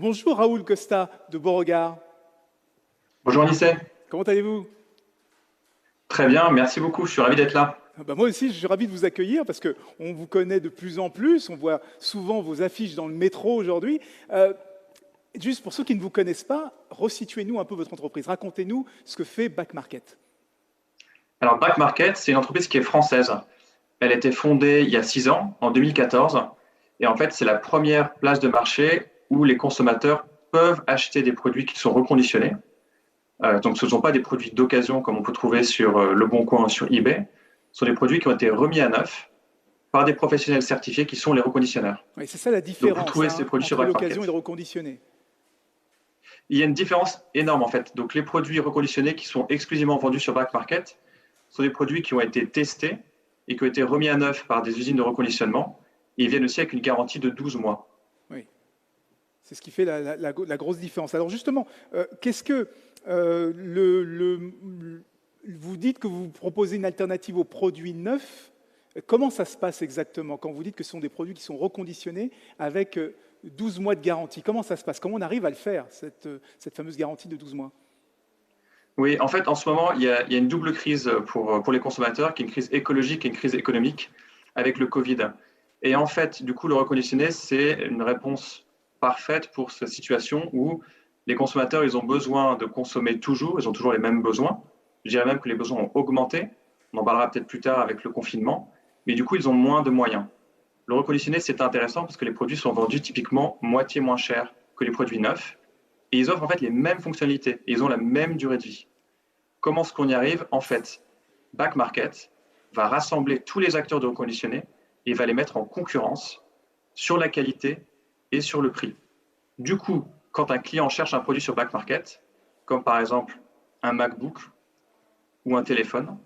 Bonjour Raoul Costa de Beauregard. Bonjour Anissé. Comment allez-vous? Très bien, merci beaucoup, je suis ravi d'être là. Moi aussi, je suis ravi de vous accueillir parce qu'on vous connaît de plus en plus. On voit souvent vos affiches dans le métro aujourd'hui. Juste pour ceux qui ne vous connaissent pas, resituez-nous un peu votre entreprise. Racontez-nous ce que fait Back Market. Alors Back Market, c'est une entreprise qui est française. Elle a été fondée il y a 6 ans, en 2014, et en fait c'est la première place de marché où les consommateurs peuvent acheter des produits qui sont reconditionnés. Donc ce ne sont pas des produits d'occasion comme on peut trouver sur Le Bon Coin ou sur eBay. Ce sont des produits qui ont été remis à neuf par des professionnels certifiés qui sont les reconditionneurs. Oui, c'est ça la Donc vous différence trouvez ces produits sur entre Back l'occasion et le Market. reconditionné. Il y a une différence énorme en fait. Donc les produits reconditionnés qui sont exclusivement vendus sur Back Market sont des produits qui ont été testés et qui ont été remis à neuf par des usines de reconditionnement. Et ils viennent aussi avec une garantie de 12 mois. Oui, c'est ce qui fait la grosse différence. Alors justement, qu'est-ce que vous dites que vous proposez une alternative aux produits neufs. Comment ça se passe exactement quand vous dites que ce sont des produits qui sont reconditionnés avec 12 mois de garantie? Comment ça se passe? Comment on arrive à le faire, cette fameuse garantie de 12 mois? Oui, en fait, en ce moment, il y a une double crise pour les consommateurs, qui est une crise écologique et une crise économique avec le Covid. Et en fait, du coup, le reconditionné, c'est une réponse parfaite pour cette situation où les consommateurs, ils ont besoin de consommer toujours, ils ont toujours les mêmes besoins. Je dirais même que les besoins ont augmenté. On en parlera peut-être plus tard avec le confinement. Mais du coup, ils ont moins de moyens. Le reconditionné, c'est intéressant parce que les produits sont vendus typiquement moitié moins cher que les produits neufs. Et ils offrent en fait les mêmes fonctionnalités et ils ont la même durée de vie. Comment est-ce qu'on y arrive? En fait, Back Market va rassembler tous les acteurs de reconditionné et va les mettre en concurrence sur la qualité et sur le prix. Du coup, quand un client cherche un produit sur Back Market, comme par exemple un MacBook ou un téléphone,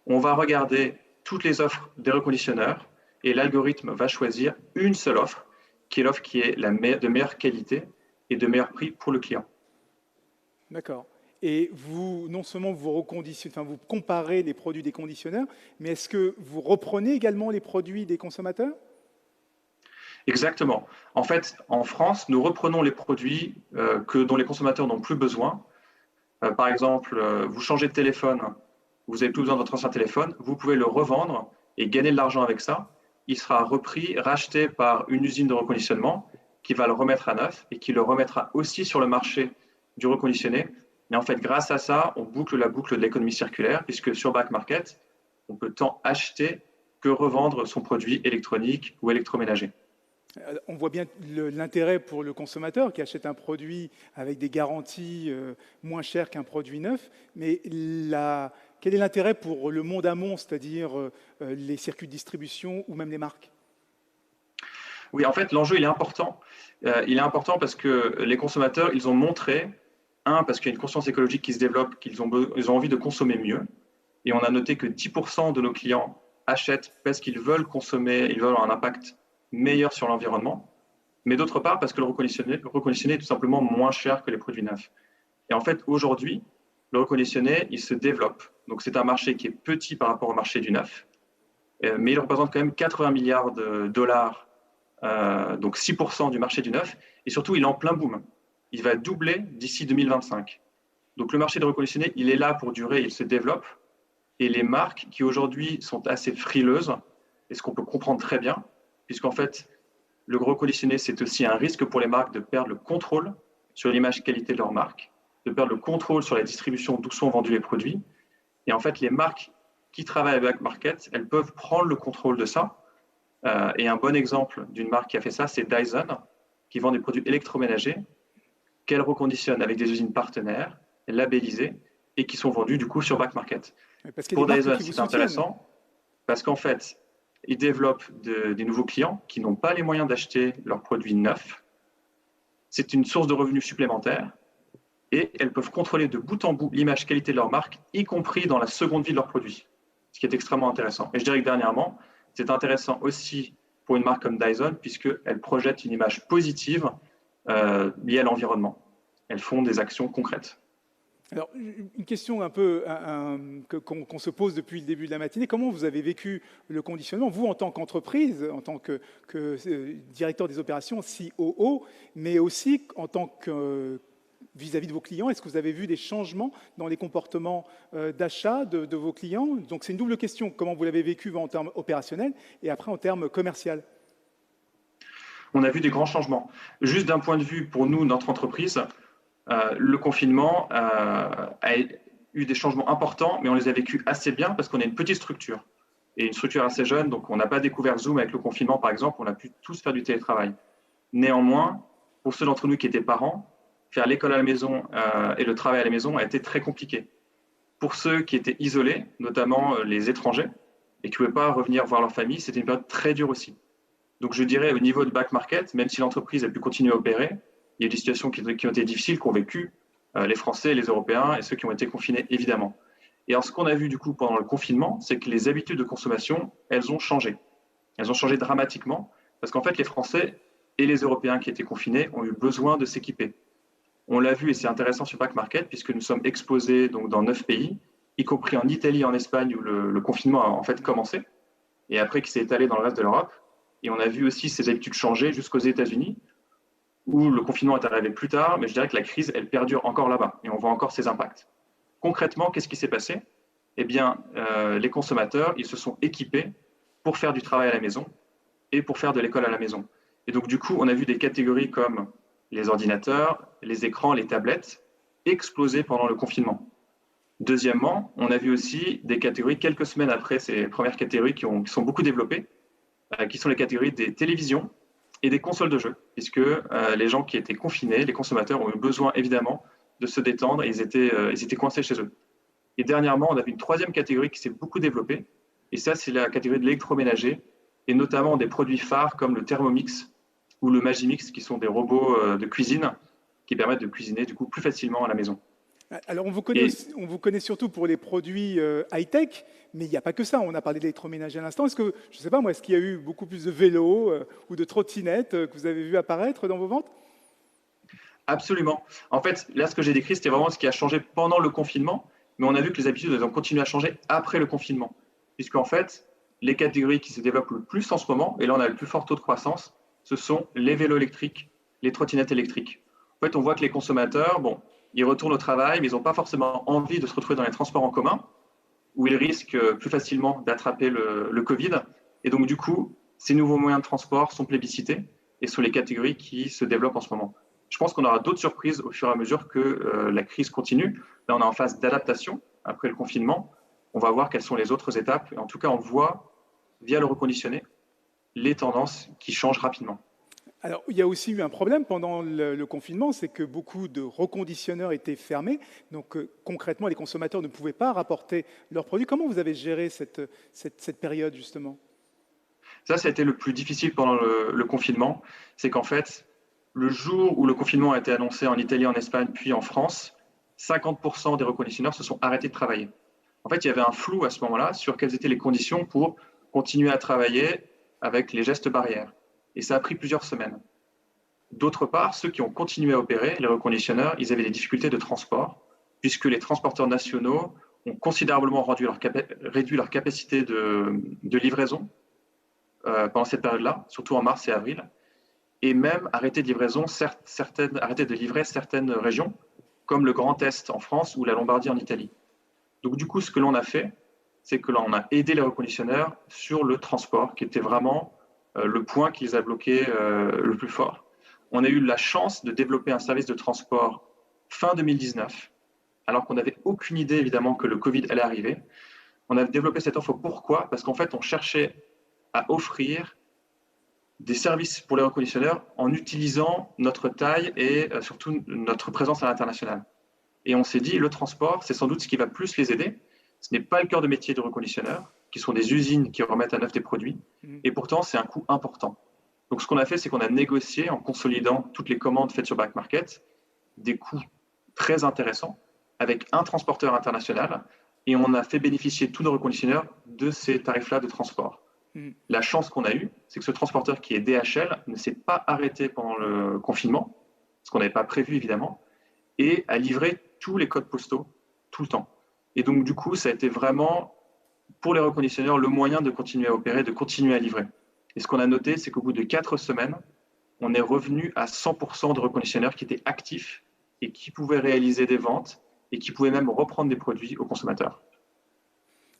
on va regarder toutes les offres des reconditionneurs et l'algorithme va choisir une seule offre, qui est l'offre qui est de meilleure qualité et de meilleur prix pour le client. D'accord. Et vous, non seulement vous reconditionnez, enfin vous comparez les produits des conditionneurs, mais est-ce que vous reprenez également les produits des consommateurs? Exactement. En fait, en France, nous reprenons les produits dont les consommateurs n'ont plus besoin. Par exemple, vous changez de téléphone, vous n'avez plus besoin de votre ancien téléphone, vous pouvez le revendre et gagner de l'argent avec ça. Il sera repris, racheté par une usine de reconditionnement qui va le remettre à neuf et qui le remettra aussi sur le marché du reconditionné. Et en fait, grâce à ça, on boucle la boucle de l'économie circulaire, puisque sur Back Market, on peut tant acheter que revendre son produit électronique ou électroménager. On voit bien l'intérêt pour le consommateur qui achète un produit avec des garanties moins chères qu'un produit neuf, mais quel est l'intérêt pour le monde amont, c'est-à-dire les circuits de distribution ou même les marques? Oui, en fait, l'enjeu, il est important. Il est important parce que les consommateurs, ils ont montré, parce qu'il y a une conscience écologique qui se développe, ils ont envie de consommer mieux. Et on a noté que 10% de nos clients achètent parce qu'ils veulent consommer, ils veulent avoir un impact meilleur sur l'environnement. Mais d'autre part, parce que le reconditionné est tout simplement moins cher que les produits neufs. Et en fait, aujourd'hui, le reconditionné, il se développe. Donc, c'est un marché qui est petit par rapport au marché du neuf, mais il représente quand même 80 milliards de dollars, donc 6% du marché du neuf. Et surtout, il est en plein boom. Il va doubler d'ici 2025. Donc, le marché de reconditionné, il est là pour durer, il se développe. Et les marques qui aujourd'hui sont assez frileuses, et ce qu'on peut comprendre très bien, puisqu'en fait, le reconditionné, c'est aussi un risque pour les marques de perdre le contrôle sur l'image qualité de leur marque, de perdre le contrôle sur la distribution d'où sont vendus les produits. Et en fait, les marques qui travaillent avec Back Market, elles peuvent prendre le contrôle de ça. Et un bon exemple d'une marque qui a fait ça, c'est Dyson, qui vend des produits électroménagers qu'elle reconditionne avec des usines partenaires, labellisées, et qui sont vendus du coup sur Back Market. Parce qu'il y a Pour des marques Dyson, qui vous c'est soutiennent. intéressant parce qu'en fait, ils développent des nouveaux clients qui n'ont pas les moyens d'acheter leurs produits neufs. C'est une source de revenus supplémentaire et elles peuvent contrôler de bout en bout l'image qualité de leur marque, y compris dans la seconde vie de leurs produits, ce qui est extrêmement intéressant. Et je dirais que dernièrement, c'est intéressant aussi pour une marque comme Dyson, puisqu'elle projette une image positive liée à l'environnement. Elles font des actions concrètes. Alors, une question un peu qu'on se pose depuis le début de la matinée. Comment vous avez vécu le conditionnement, vous en tant qu'entreprise, en tant que directeur des opérations, COO, mais aussi en tant que vis-à-vis de vos clients? Est-ce que vous avez vu des changements dans les comportements d'achat de vos clients? Donc, c'est une double question. Comment vous l'avez vécu en termes opérationnels et après en termes commerciaux? On a vu des grands changements. Juste d'un point de vue, pour nous, notre entreprise, le confinement a eu des changements importants, mais on les a vécus assez bien parce qu'on est une petite structure et une structure assez jeune, donc on n'a pas découvert Zoom avec le confinement, par exemple, on a pu tous faire du télétravail. Néanmoins, pour ceux d'entre nous qui étaient parents, faire l'école à la maison et le travail à la maison a été très compliqué. Pour ceux qui étaient isolés, notamment les étrangers, et qui ne pouvaient pas revenir voir leur famille, c'était une période très dure aussi. Donc je dirais au niveau de back market, même si l'entreprise a pu continuer à opérer, il y a des situations qui ont été difficiles, qu'ont vécu les Français, les Européens et ceux qui ont été confinés, évidemment. Et alors ce qu'on a vu du coup pendant le confinement, c'est que les habitudes de consommation, elles ont changé. Elles ont changé dramatiquement, parce qu'en fait les Français et les Européens qui étaient confinés ont eu besoin de s'équiper. On l'a vu et c'est intéressant sur back market, puisque nous sommes exposés donc, dans 9 pays, y compris en Italie et en Espagne, où le confinement a en fait commencé, et après qui s'est étalé dans le reste de l'Europe. Et on a vu aussi ces habitudes changer jusqu'aux États-Unis, où le confinement est arrivé plus tard, mais je dirais que la crise, elle perdure encore là-bas, et on voit encore ses impacts. Concrètement, qu'est-ce qui s'est passé? Eh bien, les consommateurs, ils se sont équipés pour faire du travail à la maison et pour faire de l'école à la maison. Et donc, du coup, on a vu des catégories comme les ordinateurs, les écrans, les tablettes exploser pendant le confinement. Deuxièmement, on a vu aussi des catégories, quelques semaines après ces premières catégories qui sont beaucoup développées, qui sont les catégories des télévisions et des consoles de jeux, puisque les gens qui étaient confinés, les consommateurs, ont eu besoin évidemment de se détendre et ils étaient coincés chez eux. Et dernièrement, on a vu une troisième catégorie qui s'est beaucoup développée, et ça, c'est la catégorie de l'électroménager, et notamment des produits phares comme le Thermomix ou le Magimix, qui sont des robots de cuisine qui permettent de cuisiner du coup plus facilement à la maison. Alors, Et on vous connaît surtout pour les produits high-tech, mais il n'y a pas que ça. On a parlé d'électroménager à l'instant. Est-ce que, je ne sais pas moi, est-ce qu'il y a eu beaucoup plus de vélos ou de trottinettes que vous avez vu apparaître dans vos ventes? absolument. En fait, là, ce que j'ai décrit, c'était vraiment ce qui a changé pendant le confinement, mais on a vu que les habitudes elles ont continué à changer après le confinement. Puisqu'en fait, les catégories qui se développent le plus en ce moment, et là on a le plus fort taux de croissance, ce sont les vélos électriques, les trottinettes électriques. En fait, on voit que les consommateurs, bon, ils retournent au travail, mais ils n'ont pas forcément envie de se retrouver dans les transports en commun, où ils risquent plus facilement d'attraper le Covid. Et donc, du coup, ces nouveaux moyens de transport sont plébiscités et sont les catégories qui se développent en ce moment. Je pense qu'on aura d'autres surprises au fur et à mesure que la crise continue. Là, on est en phase d'adaptation après le confinement. On va voir quelles sont les autres étapes. En tout cas, on voit, via le reconditionné, les tendances qui changent rapidement. Alors, il y a aussi eu un problème pendant le confinement, c'est que beaucoup de reconditionneurs étaient fermés. Donc, concrètement, les consommateurs ne pouvaient pas rapporter leurs produits. Comment vous avez géré cette période, justement? Ça a été le plus difficile pendant le confinement. C'est qu'en fait, le jour où le confinement a été annoncé en Italie, en Espagne, puis en France, 50% des reconditionneurs se sont arrêtés de travailler. En fait, il y avait un flou à ce moment-là sur quelles étaient les conditions pour continuer à travailler avec les gestes barrières. Et ça a pris plusieurs semaines. D'autre part, ceux qui ont continué à opérer, les reconditionneurs, ils avaient des difficultés de transport, puisque les transporteurs nationaux ont considérablement réduit leur capacité de livraison pendant cette période-là, surtout en mars et avril, et même arrêté de livraison, arrêté de livrer certaines régions, comme le Grand Est en France ou la Lombardie en Italie. Donc du coup, ce que l'on a fait, c'est que l'on a aidé les reconditionneurs sur le transport, qui était vraiment le point qui les a bloqués le plus fort. On a eu la chance de développer un service de transport fin 2019, alors qu'on n'avait aucune idée évidemment que le Covid allait arriver. On a développé cette offre. Pourquoi? Parce qu'en fait, on cherchait à offrir des services pour les reconditionneurs en utilisant notre taille et surtout notre présence à l'international. Et on s'est dit, le transport, c'est sans doute ce qui va plus les aider. Ce n'est pas le cœur de métier de reconditionneurs, qui sont des usines qui remettent à neuf des produits, et pourtant, c'est un coût important. Donc, ce qu'on a fait, c'est qu'on a négocié, en consolidant toutes les commandes faites sur Back Market, des coûts très intéressants avec un transporteur international, et on a fait bénéficier tous nos reconditionneurs de ces tarifs-là de transport. La chance qu'on a eue, c'est que ce transporteur qui est DHL ne s'est pas arrêté pendant le confinement, ce qu'on n'avait pas prévu évidemment, et a livré tous les codes postaux, tout le temps. Et donc, du coup, ça a été vraiment, pour les reconditionneurs, le moyen de continuer à opérer, de continuer à livrer. Et ce qu'on a noté, c'est qu'au bout de 4 semaines, on est revenu à 100% de reconditionneurs qui étaient actifs et qui pouvaient réaliser des ventes et qui pouvaient même reprendre des produits aux consommateurs.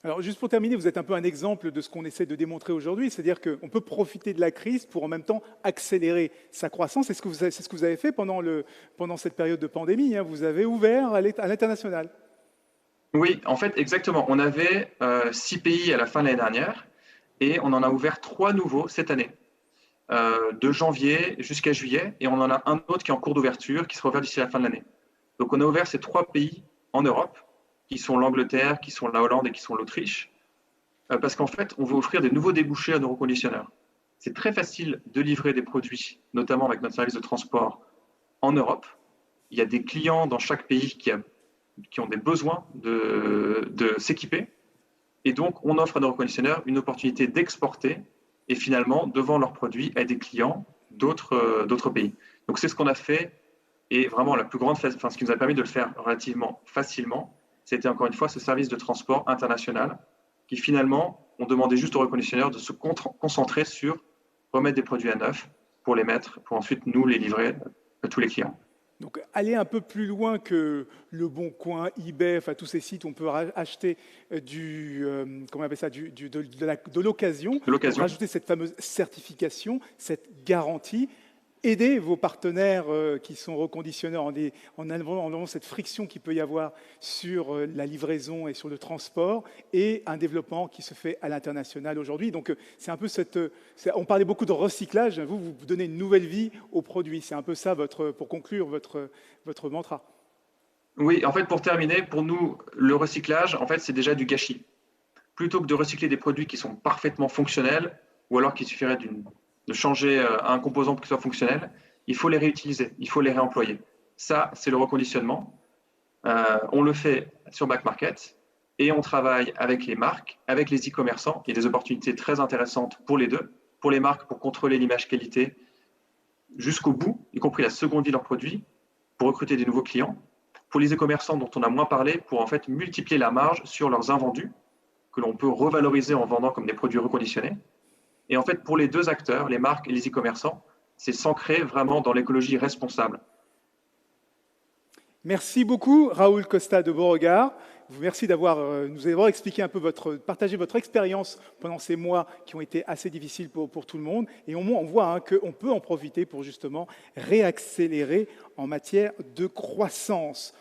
Alors, juste pour terminer, vous êtes un peu un exemple de ce qu'on essaie de démontrer aujourd'hui, c'est-à-dire qu'on peut profiter de la crise pour en même temps accélérer sa croissance. C'est ce que vous avez fait pendant cette période de pandémie, hein. Vous avez ouvert à l'international. Oui, en fait, exactement. On avait 6 pays à la fin de l'année dernière et on en a ouvert 3 nouveaux cette année, de janvier jusqu'à juillet, et on en a un autre qui est en cours d'ouverture, qui sera ouvert d'ici la fin de l'année. Donc on a ouvert ces 3 pays en Europe, qui sont l'Angleterre, qui sont la Hollande et qui sont l'Autriche, parce qu'en fait, on veut offrir des nouveaux débouchés à nos reconditionneurs. C'est très facile de livrer des produits, notamment avec notre service de transport, en Europe. Il y a des clients dans chaque pays qui ont des besoins de s'équiper. Et donc, on offre à nos reconditionneurs une opportunité d'exporter et finalement de vendre leurs produits à des clients d'autres pays. Donc, c'est ce qu'on a fait. Et vraiment, ce qui nous a permis de le faire relativement facilement, c'était encore une fois ce service de transport international qui finalement ont demandé juste aux reconditionneurs de se concentrer sur remettre des produits à neuf pour les mettre, pour ensuite nous les livrer à tous les clients. Donc, aller un peu plus loin que Le Bon Coin, eBay, enfin tous ces sites où on peut acheter comment on appelle ça, de l'occasion, De l'occasion. rajouter cette fameuse certification, cette garantie, aider vos partenaires qui sont reconditionneurs en enlevant cette friction qu'il peut y avoir sur la livraison et sur le transport, et un développement qui se fait à l'international aujourd'hui. Donc c'est un peu on parlait beaucoup de recyclage, vous donnez une nouvelle vie aux produits. C'est un peu ça, pour conclure, votre mantra. Oui, en fait, pour terminer, pour nous, le recyclage, en fait, c'est déjà du gâchis. Plutôt que de recycler des produits qui sont parfaitement fonctionnels, ou alors qu'il suffirait de changer un composant pour qu'il soit fonctionnel, il faut les réutiliser, il faut les réemployer. Ça, c'est le reconditionnement. On le fait sur Back Market et on travaille avec les marques, avec les e-commerçants. Il y a des opportunités très intéressantes pour les deux. Pour les marques, pour contrôler l'image qualité jusqu'au bout, y compris la seconde vie de leurs produits, pour recruter des nouveaux clients. Pour les e-commerçants dont on a moins parlé, pour en fait multiplier la marge sur leurs invendus, que l'on peut revaloriser en vendant comme des produits reconditionnés. Et en fait, pour les deux acteurs, les marques et les e-commerçants, c'est s'ancrer vraiment dans l'écologie responsable. Merci beaucoup, Raoul Costa de Beauregard. Merci nous avoir expliqué un peu partagé votre expérience pendant ces mois qui ont été assez difficiles pour tout le monde. Et on voit qu'on peut en profiter pour justement réaccélérer en matière de croissance.